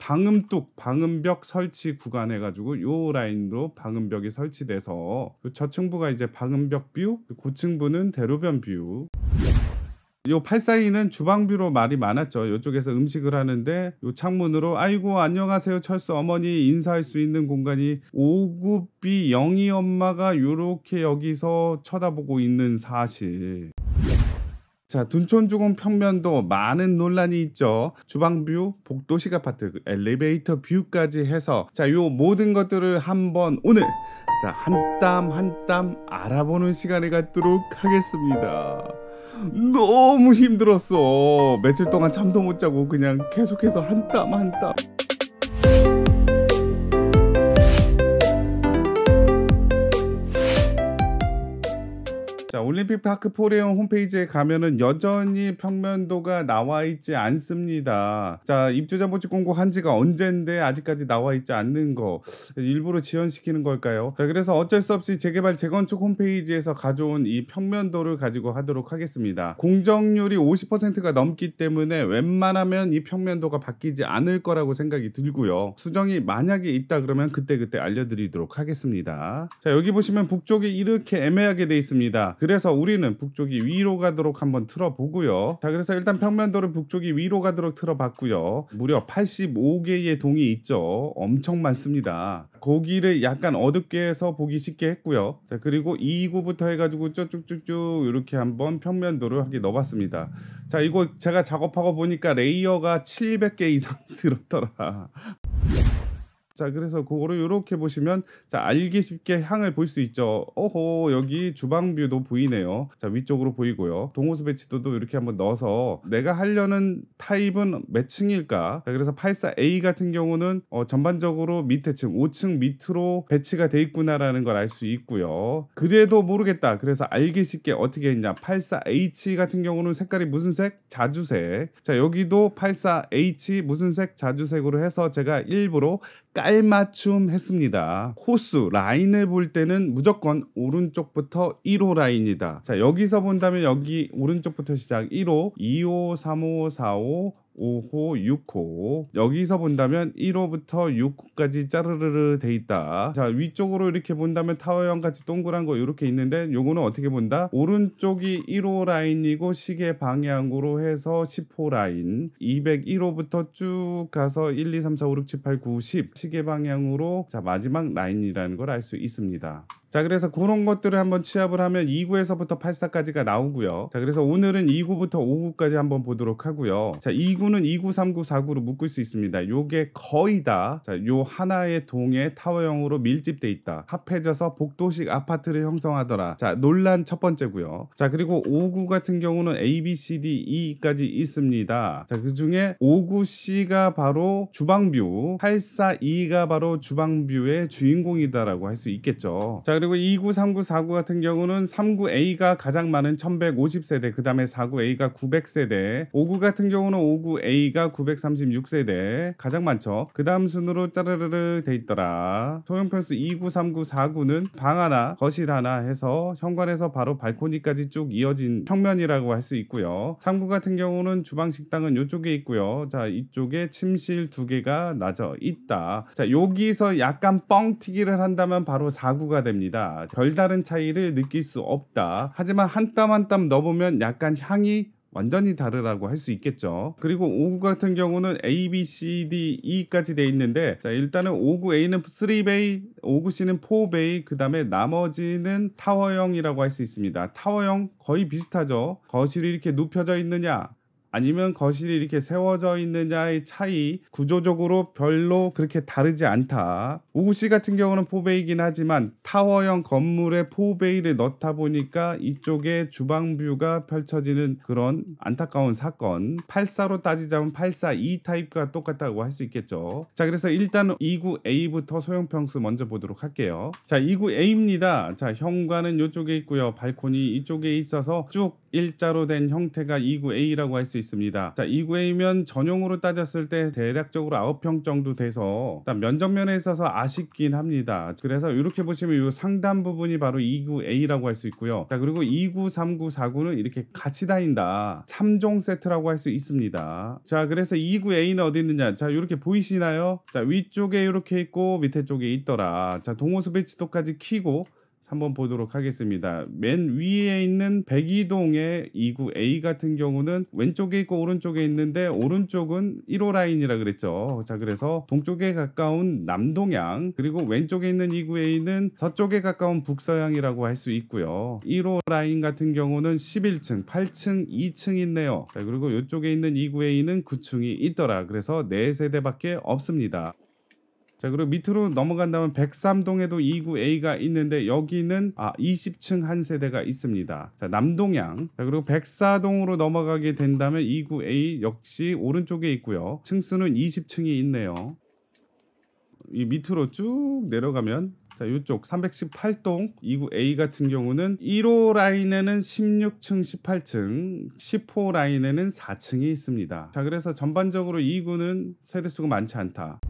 방음뚝, 방음벽 설치 구간 해가지고 요 라인으로 방음벽이 설치돼서 저층부가 이제 방음벽 뷰, 고층부는 대로변 뷰. 요 842는 주방뷰로 말이 많았죠. 요쪽에서 음식을 하는데 요 창문으로 아이고 안녕하세요 철수 어머니 인사할 수 있는 공간이 5구비 영희 엄마가 요렇게 여기서 쳐다보고 있는 사실. 자, 둔촌주공 평면도 많은 논란이 있죠. 주방뷰, 복도식 아파트, 엘리베이터 뷰까지 해서 자, 요 모든 것들을 한번 오늘 자, 한 땀 한 땀 알아보는 시간을 갖도록 하겠습니다. 너무 힘들었어. 며칠 동안 잠도 못 자고 그냥 계속해서 한 땀 한 땀. 자, 올림픽파크 포레온 홈페이지에 가면은 여전히 평면도가 나와 있지 않습니다. 자, 입주자 모집 공고한 지가 언젠데 아직까지 나와 있지 않는 거 일부러 지연시키는 걸까요? 자, 그래서 어쩔 수 없이 재개발 재건축 홈페이지에서 가져온 이 평면도를 가지고 하도록 하겠습니다. 공정률이 50%가 넘기 때문에 웬만하면 이 평면도가 바뀌지 않을 거라고 생각이 들고요. 수정이 만약에 있다 그러면 그때그때 알려드리도록 하겠습니다. 자, 여기 보시면 북쪽이 이렇게 애매하게 돼 있습니다. 그래서 우리는 북쪽이 위로 가도록 한번 틀어보고요. 자, 그래서 일단 평면도를 북쪽이 위로 가도록 틀어봤고요. 무려 85개의 동이 있죠. 엄청 많습니다. 거기를 약간 어둡게 해서 보기 쉽게 했고요. 자, 그리고 2구부터 해가지고 쭉쭉쭉쭉 이렇게 한번 평면도를 하게 넣어봤습니다. 자, 이거 제가 작업하고 보니까 레이어가 700개 이상 들었더라. 자, 그래서 그거를 이렇게 보시면 자, 알기 쉽게 향을 볼 수 있죠. 오호, 여기 주방뷰도 보이네요. 자, 위쪽으로 보이고요. 동호수 배치도도 이렇게 한번 넣어서 내가 하려는 타입은 몇 층일까? 자, 그래서 84A 같은 경우는 전반적으로 밑에 층 5층 밑으로 배치가 돼 있구나라는 걸 알 수 있고요. 그래도 모르겠다. 그래서 알기 쉽게 어떻게 했냐? 84H 같은 경우는 색깔이 무슨 색? 자주색. 자, 여기도 84H 무슨 색? 자주색으로 해서 제가 일부러 깔맞춤 했습니다. 호수 라인을 볼 때는 무조건 오른쪽부터 1호 라인이다. 자, 여기서 본다면 여기 오른쪽부터 시작 1호, 2호, 3호, 4호, 5호, 6호. 여기서 본다면 1호부터 6호까지 짜르르르 돼 있다. 자, 위쪽으로 이렇게 본다면 타워형 같이 동그란 거 이렇게 있는데 요거는 어떻게 본다? 오른쪽이 1호 라인이고 시계 방향으로 해서 10호 라인. 201호부터 쭉 가서 1, 2, 3, 4, 5, 6, 7, 8, 9, 10 시계 방향으로 자, 마지막 라인이라는 걸 알 수 있습니다. 자, 그래서 그런 것들을 한번 취합을 하면 2구에서부터 84까지가 나오고요. 자, 그래서 오늘은 2구부터 5구까지 한번 보도록 하고요. 자, 2구는 2구, 3구, 4구로 묶을 수 있습니다. 요게 거의 다 자, 요 하나의 동에 타워형으로 밀집돼 있다. 합해져서 복도식 아파트를 형성하더라. 자, 논란 첫 번째고요. 자, 그리고 5구 같은 경우는 A, B, C, D, E까지 있습니다. 자, 그 중에 5구C가 바로 주방뷰, 842가 바로 주방뷰의 주인공이다라고 할 수 있겠죠. 자, 그리고 2구, 3구, 4구 같은 경우는 3구A가 가장 많은 1150세대, 그 다음에 4구A가 900세대, 5구 같은 경우는 5구A가 936세대, 가장 많죠. 그 다음 순으로 따르르르 돼 있더라. 소형평수 2구, 3구, 4구는 방 하나, 거실 하나 해서 현관에서 바로 발코니까지 쭉 이어진 평면이라고 할 수 있고요. 3구 같은 경우는 주방 식당은 이쪽에 있고요. 자, 이쪽에 침실 2개가 나져 있다. 자, 여기서 약간 뻥튀기를 한다면 바로 4구가 됩니다. 별다른 차이를 느낄 수 없다. 하지만 한 땀 한 땀 넣어보면 약간 향이 완전히 다르라고 할 수 있겠죠. 그리고 5구 같은 경우는 A, B, C, D, E까지 돼 있는데 자, 일단은 5구A는 3베이, 5구C는 4베이, 그 다음에 나머지는 타워형이라고 할 수 있습니다. 타워형 거의 비슷하죠. 거실이 이렇게 눕혀져 있느냐 아니면 거실이 이렇게 세워져 있느냐의 차이, 구조적으로 별로 그렇게 다르지 않다. 5구C 같은 경우는 4베이긴 하지만 타워형 건물에 4베이를 넣다 보니까 이쪽에 주방뷰가 펼쳐지는 그런 안타까운 사건. 84로 따지자면 842 타입과 똑같다고 할 수 있겠죠. 자, 그래서 일단 2구A부터 소형평수 먼저 보도록 할게요. 자, 2구A입니다. 자, 현관은 이쪽에 있고요. 발코니 이쪽에 있어서 쭉 일자로 된 형태가 2구A라고 할 수 있습니다. 있습니다. 자, 2구A면 전용으로 따졌을 때 대략적으로 9평 정도 돼서 면적면에 있어서 아쉽긴 합니다. 그래서 이렇게 보시면 이 상단 부분이 바로 2구A라고 할 수 있고요. 자, 그리고 2구, 3구, 4구는 이렇게 같이 다닌다. 3종 세트라고 할 수 있습니다. 자, 그래서 2구A는 어디 있느냐? 자, 이렇게 보이시나요? 자, 위쪽에 이렇게 있고 밑에 쪽에 있더라. 자, 동호 스위치도까지 키고 한번 보도록 하겠습니다. 맨 위에 있는 백이동의 2구A 같은 경우는 왼쪽에 있고 오른쪽에 있는데 오른쪽은 1호 라인이라 그랬죠. 자, 그래서 동쪽에 가까운 남동향, 그리고 왼쪽에 있는 2구A는 서쪽에 가까운 북서향이라고 할 수 있고요. 1호 라인 같은 경우는 11층, 8층, 2층 있네요. 자, 그리고 이쪽에 있는 2구A는 9층이 있더라. 그래서 4세대밖에 없습니다. 자, 그리고 밑으로 넘어간다면 103동에도 2구A가 있는데 여기는 20층 한 세대가 있습니다. 자, 남동향. 자, 그리고 104동으로 넘어가게 된다면 2구A 역시 오른쪽에 있고요. 층수는 20층이 있네요. 이 밑으로 쭉 내려가면 자, 이쪽 318동 2구A 같은 경우는 1호 라인에는 16층, 18층, 10호 라인에는 4층이 있습니다. 자, 그래서 전반적으로 2구는 세대수가 많지 않다.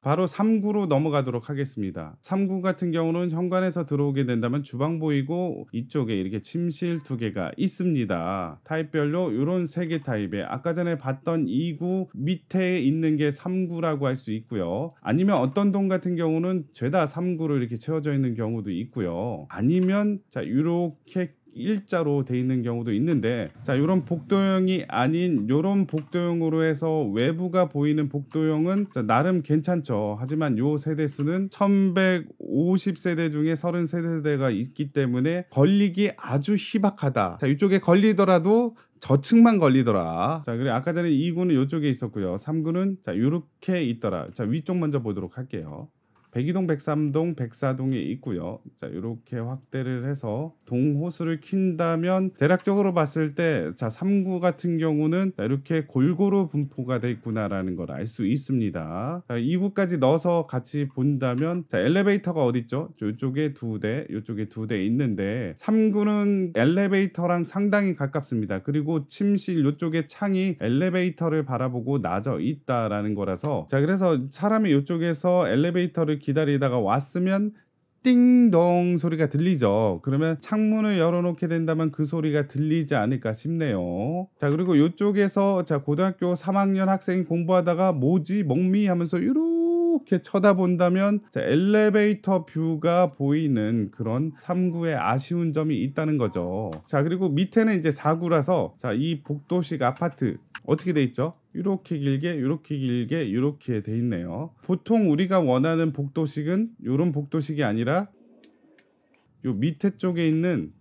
바로 3구로 넘어가도록 하겠습니다. 3구 같은 경우는 현관에서 들어오게 된다면 주방 보이고 이쪽에 이렇게 침실 2개가 있습니다. 타입별로 이런 3개 타입에 아까 전에 봤던 2구 밑에 있는 게 3구라고 할 수 있고요. 아니면 어떤 동 같은 경우는 죄다 3구로 이렇게 채워져 있는 경우도 있고요. 아니면 자, 이렇게 일자로 돼 있는 경우도 있는데, 자, 이런 복도형이 아닌 이런 복도형으로 해서 외부가 보이는 복도형은 자, 나름 괜찮죠. 하지만 요 세대수는 1150세대 중에 33세대가 있기 때문에 걸리기 아주 희박하다. 자, 이쪽에 걸리더라도 저층만 걸리더라. 자, 그리고 아까 전에 2구는 이쪽에 있었고요. 3구는 자, 이렇게 있더라. 자, 위쪽 먼저 보도록 할게요. 102동, 103동, 104동에 있고요. 자, 이렇게 확대를 해서 동호수를 킨다면 대략적으로 봤을 때 자, 3구 같은 경우는 이렇게 골고루 분포가 돼 있구나라는 걸 알 수 있습니다. 자, 2구까지 넣어서 같이 본다면 자, 엘리베이터가 어디 있죠? 이쪽에 2대, 이쪽에 2대 있는데 3구는 엘리베이터랑 상당히 가깝습니다. 그리고 침실 이쪽에 창이 엘리베이터를 바라보고 나져 있다라는 거라서 자, 그래서 사람이 이쪽에서 엘리베이터를 기다리다가 왔으면 띵동 소리가 들리죠. 그러면 창문을 열어놓게 된다면 그 소리가 들리지 않을까 싶네요. 자, 그리고 이쪽에서 자, 고등학교 3학년 학생이 공부하다가 뭐지 멍미 하면서 이렇게 쳐다본다면 자, 엘리베이터 뷰가 보이는 그런 3구의 아쉬운 점이 있다는 거죠. 자, 그리고 밑에는 이제 4구라서 자, 이 복도식 아파트 어떻게 돼 있죠? 이렇게 길게 이렇게 길게 이렇게 돼 있네요. 보통 우리가 원하는 복도식은 이런 복도식이 아니라 요 밑에 쪽에 있는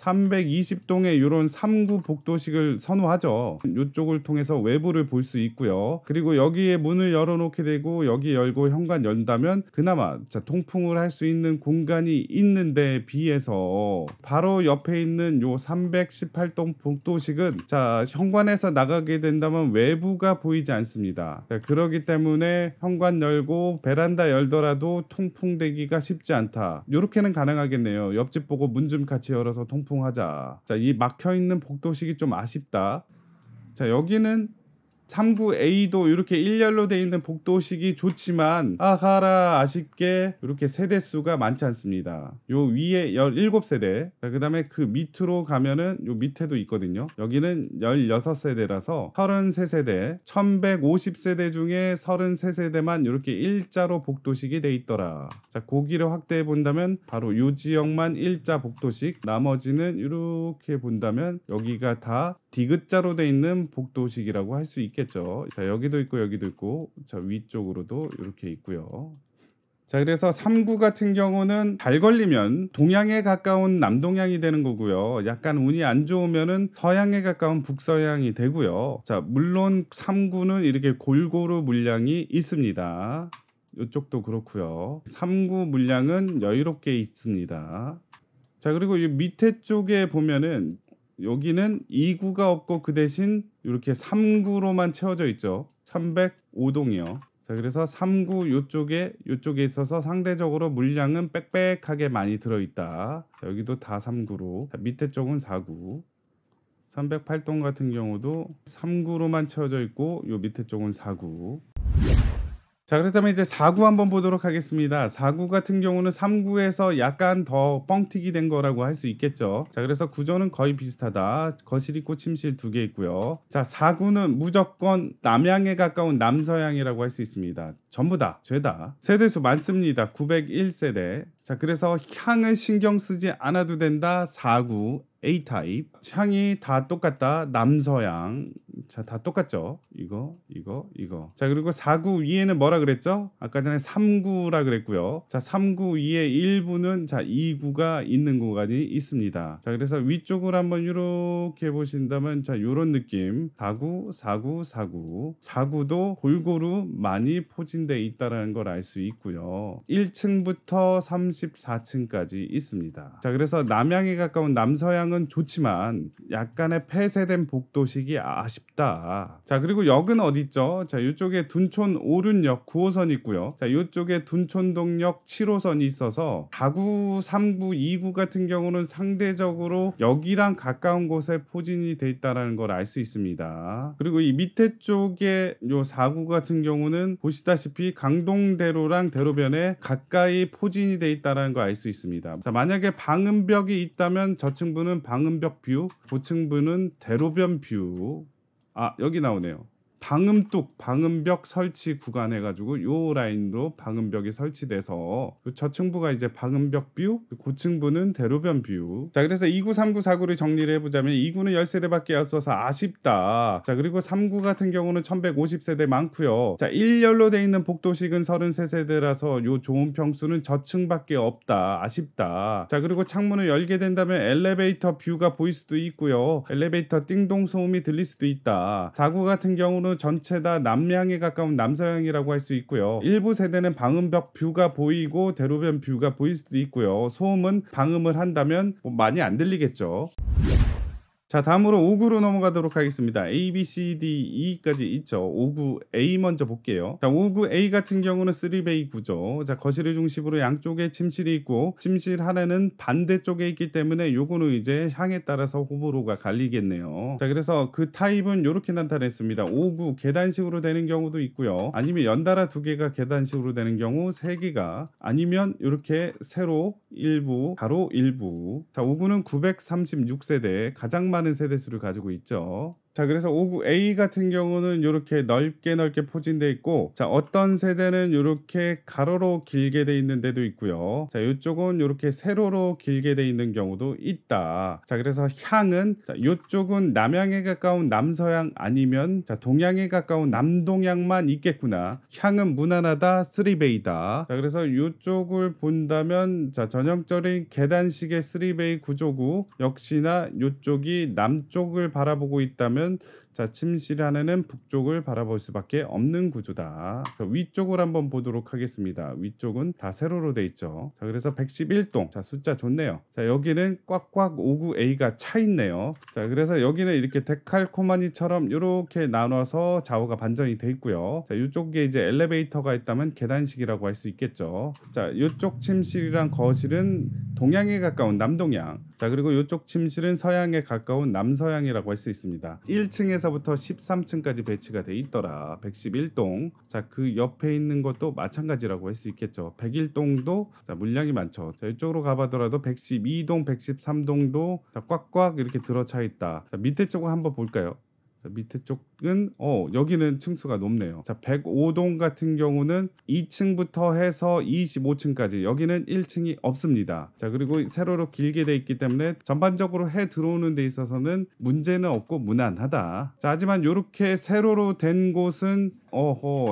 320동의 이런 3구 복도식을 선호하죠. 이쪽을 통해서 외부를 볼 수 있고요. 그리고 여기에 문을 열어놓게 되고 여기 열고 현관 연다면 그나마 자, 통풍을 할 수 있는 공간이 있는데 비해서 바로 옆에 있는 요 318동 복도식은 자, 현관에서 나가게 된다면 외부가 보이지 않습니다. 자, 그렇기 때문에 현관 열고 베란다 열더라도 통풍되기가 쉽지 않다. 이렇게는 가능하겠네요. 옆집 보고 문 좀 같이 열어서 통풍하자. 자, 이 막혀있는 복도식이 좀 아쉽다. 자, 여기는 3구A도 이렇게 일렬로 돼 있는 복도식이 좋지만 가라 아쉽게 이렇게 세대수가 많지 않습니다. 요 위에 17세대, 그 다음에 그 밑으로 가면은 요 밑에도 있거든요. 여기는 16세대라서 33세대, 1150세대 중에 33세대만 이렇게 일자로 복도식이 돼 있더라. 자, 고기를 확대해 본다면 바로 요 지역만 일자 복도식, 나머지는 이렇게 본다면 여기가 다 디귿자로 돼 있는 복도식이라고 할 수 있겠죠. 자, 여기도 있고 여기도 있고 자, 위쪽으로도 이렇게 있고요. 자, 그래서 3구 같은 경우는 잘 걸리면 동향에 가까운 남동향이 되는 거고요. 약간 운이 안 좋으면은 서향에 가까운 북서향이 되고요. 자, 물론 3구는 이렇게 골고루 물량이 있습니다. 이쪽도 그렇고요. 3구 물량은 여유롭게 있습니다. 자, 그리고 이 밑에 쪽에 보면은 여기는 2구가 없고 그 대신 이렇게 3구로만 채워져 있죠. 305동이요. 자, 그래서 3구 요쪽에 있어서 상대적으로 물량은 빽빽하게 많이 들어있다. 자, 여기도 다 3구로. 자, 밑에 쪽은 4구. 308동 같은 경우도 3구로만 채워져 있고 요 밑에 쪽은 4구. 자, 그렇다면 이제 4구 한번 보도록 하겠습니다. 4구 같은 경우는 3구에서 약간 더 뻥튀기 된 거라고 할 수 있겠죠. 자, 그래서 구조는 거의 비슷하다. 거실 있고 침실 2개 있고요. 자, 4구는 무조건 남향에 가까운 남서향이라고 할 수 있습니다. 전부 다, 죄다. 세대수 많습니다. 901세대. 자, 그래서 향은 신경 쓰지 않아도 된다. 4구 A타입. 향이 다 똑같다. 남서향. 자, 다 똑같죠. 이거. 자, 그리고 4구 위에는 뭐라 그랬죠? 아까 전에 3구라 그랬고요. 자, 3구 위에 일부는 자, 2구가 있는 구간이 있습니다. 자, 그래서 위쪽을 한번 이렇게 보신다면 자, 요런 느낌. 4구, 4구, 4구. 4구도 골고루 많이 포진되어 있다는 걸 알 수 있고요. 1층부터 34층까지 있습니다. 자, 그래서 남향에 가까운 남서향은 좋지만 약간의 폐쇄된 복도식이 아쉽다. 자, 그리고 역은 어디 있죠? 자, 이쪽에 둔촌 오륜역 9호선 있고요. 자, 이쪽에 둔촌동역 7호선이 있어서 4구, 3구, 2구 같은 경우는 상대적으로 여기랑 가까운 곳에 포진이 돼 있다는 걸 알 수 있습니다. 그리고 이 밑에 쪽에 요 4구 같은 경우는 보시다시피 강동대로랑 대로변에 가까이 포진이 돼 있다는 걸 알 수 있습니다. 자, 만약에 방음벽이 있다면 저층부는 방음벽 뷰, 고층부는 대로변 뷰. 아, 여기 나오네요. 방음뚝, 방음벽 설치 구간 해가지고 요 라인으로 방음벽이 설치돼서 저층부가 이제 방음벽 뷰, 고층부는 대로변 뷰. 자, 그래서 2구, 3구, 4구를 정리를 해보자면 2구는 10세대밖에 없어서 아쉽다. 자, 그리고 3구 같은 경우는 1150세대 많고요. 자, 1열로 돼 있는 복도식은 33세대라서 요 좋은 평수는 저층밖에 없다. 아쉽다. 자, 그리고 창문을 열게 된다면 엘리베이터 뷰가 보일 수도 있고요. 엘리베이터 띵동 소음이 들릴 수도 있다. 4구 같은 경우는 전체 다 남향에 가까운 남서향이라고 할 수 있고요. 일부 세대는 방음벽 뷰가 보이고 대로변 뷰가 보일 수도 있고요. 소음은 방음을 한다면 많이 안 들리겠죠. 자, 다음으로 5구로 넘어가도록 하겠습니다. A, B, C, D, E까지 있죠. 5구 A 먼저 볼게요. 자, 5구 A 같은 경우는 3베이 구조. 자, 거실을 중심으로 양쪽에 침실이 있고 침실 하나는 반대쪽에 있기 때문에 요거는 이제 향에 따라서 호불호가 갈리겠네요. 자, 그래서 그 타입은 이렇게 나타냈습니다. 5구 계단식으로 되는 경우도 있고요. 아니면 연달아 2개가 계단식으로 되는 경우 3개가, 아니면 이렇게 세로 일부, 가로 일부. 자, 5구는 936세대, 가장 많은 세대수를 가지고 있죠. 자, 그래서 5구 A 같은 경우는 이렇게 넓게 포진되어 있고, 자, 어떤 세대는 이렇게 가로로 길게 돼 있는 데도 있고요. 자, 이쪽은 이렇게 세로로 길게 돼 있는 경우도 있다. 자, 그래서 향은 자, 이쪽은 남향에 가까운 남서향 아니면 자, 동향에 가까운 남동향만 있겠구나. 향은 무난하다. 3베이다. 자, 그래서 이쪽을 본다면 자, 전형적인 계단식의 3베이 구조고, 역시나 이쪽이 남쪽을 바라보고 있다면 자, 침실 안에는 북쪽을 바라볼 수밖에 없는 구조다. 위쪽을 한번 보도록 하겠습니다. 위쪽은 다 세로로 돼 있죠. 자, 그래서 111동. 자, 숫자 좋네요. 자, 여기는 꽉꽉 5구A가 차 있네요. 자, 그래서 여기는 이렇게 데칼코마니처럼 이렇게 나눠서 좌우가 반전이 돼 있고요. 자, 이쪽에 이제 엘리베이터가 있다면 계단식이라고 할 수 있겠죠. 자, 이쪽 침실이랑 거실은 동향에 가까운 남동향. 자, 그리고 이쪽 침실은 서향에 가까운 남서향이라고 할 수 있습니다. 1층에서부터 13층까지 배치가 돼 있더라. 111동. 자, 그 옆에 있는 것도 마찬가지라고 할 수 있겠죠. 101동도 자, 물량이 많죠. 자, 이쪽으로 가봐더라도 112동, 113동도 자, 꽉꽉 이렇게 들어차 있다. 자, 밑에 쪽을 한번 볼까요? 자, 밑에 쪽은 여기는 층수가 높네요. 자, 105동 같은 경우는 2층부터 해서 25층까지, 여기는 1층이 없습니다. 자, 그리고 세로로 길게 돼 있기 때문에 전반적으로 해 들어오는 데 있어서는 문제는 없고 무난하다. 자, 하지만 이렇게 세로로 된 곳은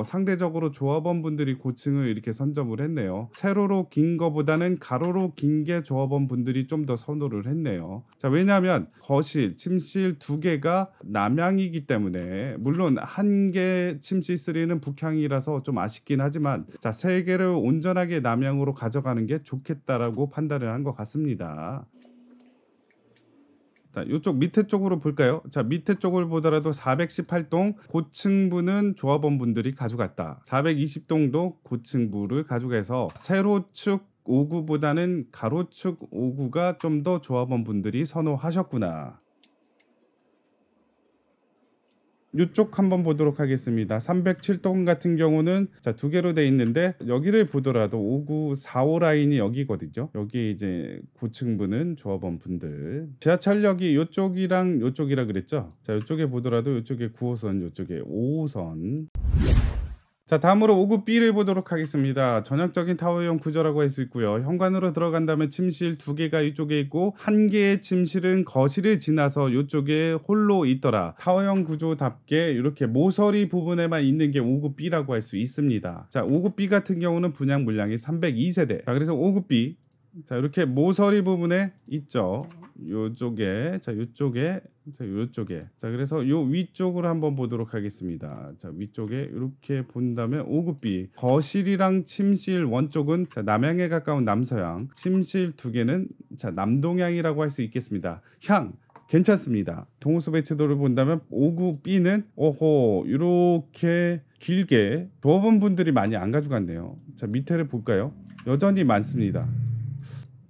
상대적으로 조합원분들이 고층을 이렇게 선점을 했네요. 세로로 긴 거보다는 가로로 긴 게 조합원분들이 좀 더 선호를 했네요. 자, 왜냐하면 거실, 침실 2개가 남향이기 때문에, 물론 한 개 침실 3는 북향이라서 좀 아쉽긴 하지만 자, 3개를 온전하게 남향으로 가져가는 게 좋겠다라고 판단을 한 것 같습니다. 자, 이쪽 밑에 쪽으로 볼까요? 자, 밑에 쪽을 보더라도 418동 고층부는 조합원분들이 가져갔다. 420동도 고층부를 가져가서 세로축 5구보다는 가로축 5구가 좀 더 조합원분들이 선호하셨구나. 이쪽 한번 보도록 하겠습니다. 307동 같은 경우는 자, 두 개로 돼 있는데 여기를 보더라도 5945 라인이 여기거든요. 여기 이제 고층부는 조합원 분들. 지하철역이 이쪽이랑 이쪽이라 그랬죠. 자, 이쪽에 보더라도 이쪽에 9호선, 이쪽에 5호선. 자, 다음으로 5구 B를 보도록 하겠습니다. 전형적인 타워형 구조라고 할 수 있고요. 현관으로 들어간다면 침실 2개가 이쪽에 있고 1개의 침실은 거실을 지나서 이쪽에 홀로 있더라. 타워형 구조답게 이렇게 모서리 부분에만 있는 게 5구 B라고 할 수 있습니다. 자, 5구 B 같은 경우는 분양 물량이 302세대. 자, 그래서 5구 B 자, 이렇게 모서리 부분에 있죠. 요쪽에, 자, 요쪽에, 자, 요쪽에. 자, 그래서 요 위쪽으로 한번 보도록 하겠습니다. 자, 위쪽에 이렇게 본다면 5구B 거실이랑 침실 원쪽은 자, 남향에 가까운 남서향, 침실 2개는 자, 남동향이라고 할 수 있겠습니다. 향 괜찮습니다. 동호수 배치도를 본다면 5구B는 오호 이렇게 길게 조합원 분들이 많이 안 가져갔네요. 자, 밑에를 볼까요? 여전히 많습니다.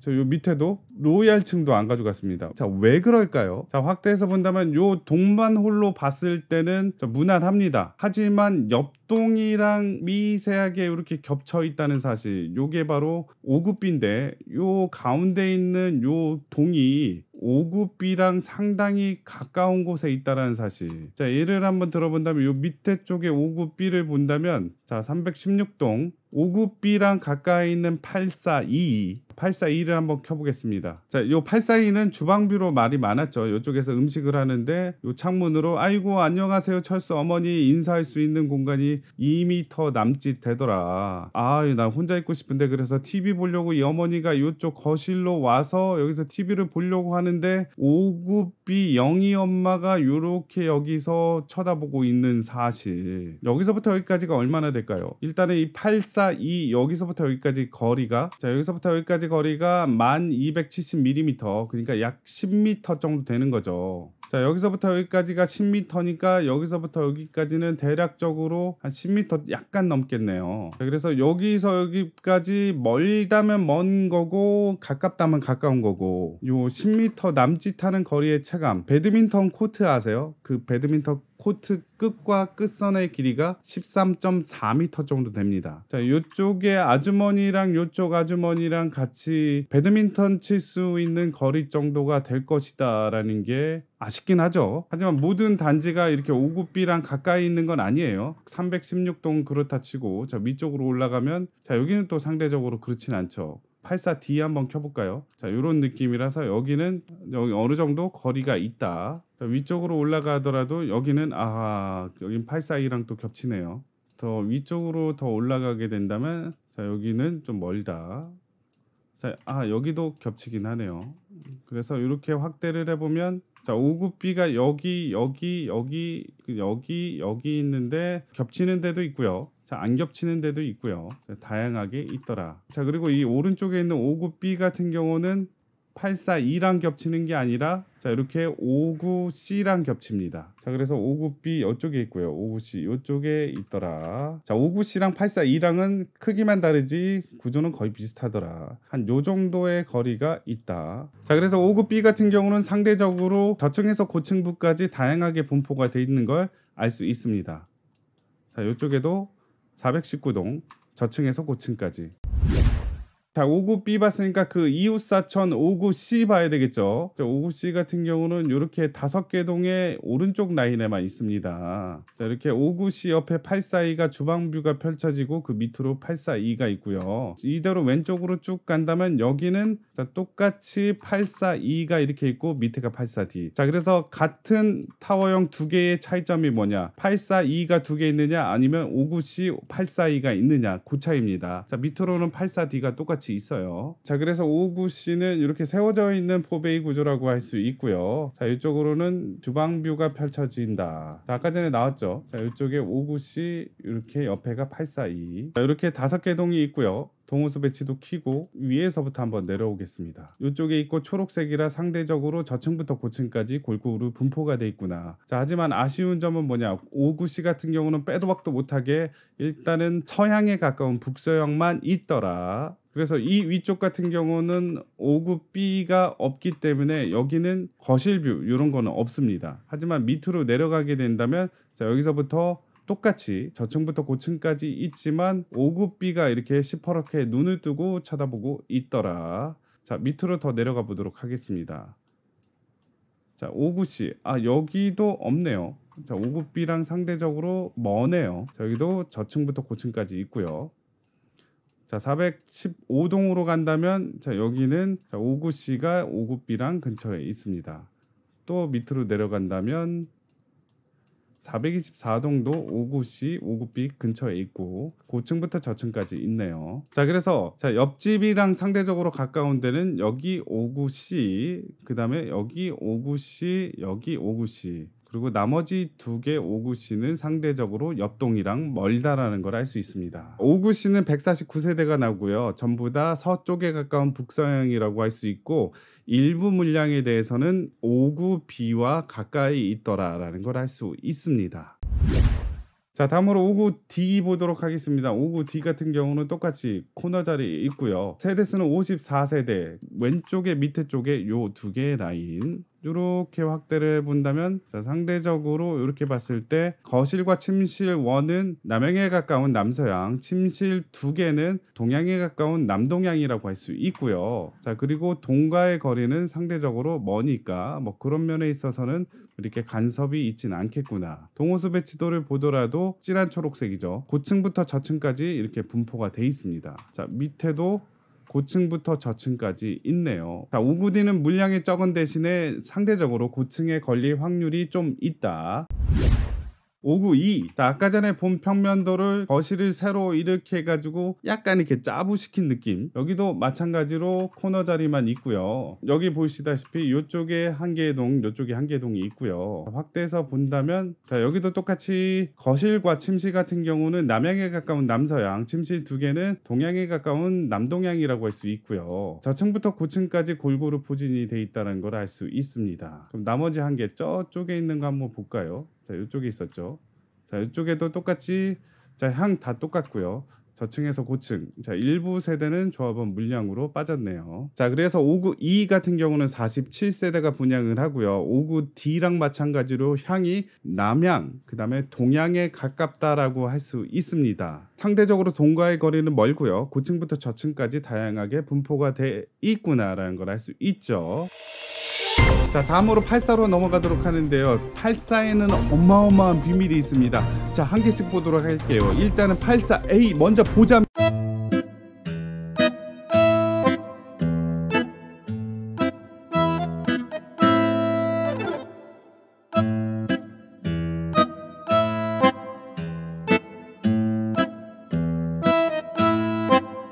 요 밑에도 로얄층도 안 가져갔습니다. 자, 왜 그럴까요? 자, 확대해서 본다면 요 동만 홀로 봤을 때는 무난합니다. 하지만 옆동이랑 미세하게 이렇게 겹쳐 있다는 사실, 요게 바로 5구B인데 요 가운데 있는 요 동이 5구B랑 상당히 가까운 곳에 있다는 사실. 자, 예를 한번 들어본다면 요 밑에 쪽에 5구B를 본다면 자, 316동 5구B랑 가까이 있는 842를 한번 켜보겠습니다. 자, 요 842는 주방뷰로 말이 많았죠. 이쪽에서 음식을 하는데 요 창문으로 아이고 안녕하세요 철수 어머니 인사할 수 있는 공간이 2m 남짓 되더라. 나 혼자 있고 싶은데 그래서 TV 보려고 이 어머니가 요쪽 거실로 와서 여기서 TV를 보려고 하는데 5구B 영희 엄마가 요렇게 여기서 쳐다보고 있는 사실. 여기서부터 여기까지가 얼마나 될까요? 일단은 이 842 여기서부터 여기까지 거리가 자, 여기서부터 여기까지 거리가 1270mm 그러니까 약 10m 정도 되는 거죠. 자, 여기서부터 여기까지가 10m니까 여기서부터 여기까지는 대략적으로 한 10m 약간 넘겠네요. 자, 그래서 여기서 여기까지 멀다면 먼 거고 가깝다면 가까운 거고 요 10m 남짓하는 거리의 체감. 배드민턴 코트 아세요? 그 배드민턴 코트 끝과 끝선의 길이가 13.4m 정도 됩니다. 자, 요쪽에 아주머니랑 요쪽 아주머니랑 같이 배드민턴 칠 수 있는 거리 정도가 될 것이다 라는 게 아쉽긴 하죠. 하지만 모든 단지가 이렇게 5구B랑 가까이 있는 건 아니에요. 316동 그렇다 치고 자, 위쪽으로 올라가면 자, 여기는 또 상대적으로 그렇진 않죠. 84D 한번 켜볼까요? 자, 이런 느낌이라서 여기는 여기 어느 정도 거리가 있다. 자, 위쪽으로 올라가더라도 여기는 여긴 842랑 또 겹치네요. 더 위쪽으로 더 올라가게 된다면 자, 여기는 좀 멀다. 자, 여기도 겹치긴 하네요. 그래서 이렇게 확대를 해보면 자, 5구B가 여기 있는데 겹치는 데도 있고요. 자, 안 겹치는 데도 있고요. 자, 다양하게 있더라. 자, 그리고 이 오른쪽에 있는 5구B 같은 경우는 842랑 겹치는 게 아니라 자, 이렇게 5구C랑 겹칩니다. 자, 그래서 5구B 이쪽에 있고요. 5구C 이쪽에 있더라. 자, 5구C랑 842랑은 크기만 다르지 구조는 거의 비슷하더라. 한 요 정도의 거리가 있다. 자, 그래서 5구B 같은 경우는 상대적으로 저층에서 고층부까지 다양하게 분포가 돼 있는 걸 알 수 있습니다. 자, 이쪽에도 419동 저층에서 고층까지. 자, 5구B 봤으니까 그 이웃사촌 5구C 봐야 되겠죠. 자, 5구C 같은 경우는 이렇게 5개 동의 오른쪽 라인에만 있습니다. 자, 이렇게 5구C 옆에 842가 주방뷰가 펼쳐지고 그 밑으로 842가 있고요. 이대로 왼쪽으로 쭉 간다면 여기는 자, 똑같이 842가 이렇게 있고 밑에가 84D. 자, 그래서 같은 타워형 두 개의 차이점이 뭐냐? 842가 두 개 있느냐 아니면 5구C 842가 있느냐 그 차이입니다. 자, 밑으로는 84D가 똑같이 있어요. 자, 그래서 5구C는 이렇게 세워져 있는 포베이 구조라고 할 수 있고요. 자, 이쪽으로는 주방뷰가 펼쳐진다. 자, 아까 전에 나왔죠. 자, 이쪽에 5구C 이렇게 옆에가 842. 자, 이렇게 5개 동이 있고요. 동호수 배치도 키고 위에서부터 한번 내려오겠습니다. 이쪽에 있고 초록색이라 상대적으로 저층부터 고층까지 골고루 분포가 돼 있구나. 자, 하지만 아쉬운 점은 뭐냐? 5구C 같은 경우는 빼도 박도 못하게 일단은 서향에 가까운 북서향만 있더라. 그래서 이 위쪽 같은 경우는 5구B가 없기 때문에 여기는 거실뷰 이런 거는 없습니다. 하지만 밑으로 내려가게 된다면 자, 여기서부터 똑같이 저층부터 고층까지 있지만 5구B가 이렇게 시퍼렇게 눈을 뜨고 쳐다보고 있더라. 자, 밑으로 더 내려가 보도록 하겠습니다. 자, 5구C. 여기도 없네요. 자, 5구B랑 상대적으로 머네요. 자, 여기도 저층부터 고층까지 있고요. 자, 415동으로 간다면 자, 여기는 자, 5구C가 5구B랑 근처에 있습니다. 또 밑으로 내려간다면 424동도 5구C, 5구B 근처에 있고 고층부터 저층까지 있네요. 자, 그래서 자, 옆집이랑 상대적으로 가까운 데는 여기 5구C, 그 다음에 여기 5구C, 여기 5구C, 그리고 나머지 두 개 5구C는 상대적으로 옆동이랑 멀다라는 걸 알 수 있습니다. 5구C는 149세대가 나오고요. 전부 다 서쪽에 가까운 북서향이라고 할 수 있고 일부 물량에 대해서는 5구B와 가까이 있더라라는 걸 알 수 있습니다. 자, 다음으로 5구D 보도록 하겠습니다. 5구D 같은 경우는 똑같이 코너 자리에 있고요. 세대수는 54세대, 왼쪽에 밑에 쪽에 요 두 개의 라인 이렇게 확대를 해본다면 자, 상대적으로 이렇게 봤을 때 거실과 침실 1은 남향에 가까운 남서향, 침실 2개는 동향에 가까운 남동향이라고 할 수 있고요. 자, 그리고 동과의 거리는 상대적으로 머니까 뭐 그런 면에 있어서는 이렇게 간섭이 있지는 않겠구나. 동호수 배치도를 보더라도 진한 초록색이죠. 고층부터 저층까지 이렇게 분포가 돼 있습니다. 자, 밑에도 고층부터 저층까지 있네요. 자, 5구D는 물량이 적은 대신에 상대적으로 고층에 걸릴 확률이 좀 있다. 5구E. 자, 아까 전에 본 평면도를 거실을 새로 이렇게 해가지고 약간 이렇게 짜부시킨 느낌. 여기도 마찬가지로 코너 자리만 있고요. 여기 보시다시피 이쪽에 한 개의 동, 이쪽에 한 개의 동이 있고요. 확대해서 본다면 자, 여기도 똑같이 거실과 침실 같은 경우는 남향에 가까운 남서향, 침실 두 개는 동향에 가까운 남동향이라고 할 수 있고요. 저층부터 고층까지 골고루 포진이 돼 있다는 걸 알 수 있습니다. 그럼 나머지 한 개 저쪽에 있는 거 한번 볼까요? 자, 이쪽에 있었죠. 자, 이쪽에도 똑같이 자, 향 다 똑같고요. 저층에서 고층. 자, 일부 세대는 조합원 물량으로 빠졌네요. 자, 그래서 5구E 같은 경우는 47세대가 분양을 하고요. 5구D랑 마찬가지로 향이 남향, 그 다음에 동향에 가깝다라고 할 수 있습니다. 상대적으로 동과의 거리는 멀고요. 고층부터 저층까지 다양하게 분포가 돼 있구나라는 걸 알 수 있죠. 자, 다음으로 84로 넘어가도록 하는데요. 84에는 어마어마한 비밀이 있습니다. 자, 한 개씩 보도록 할게요. 일단은 84A 먼저 보자마자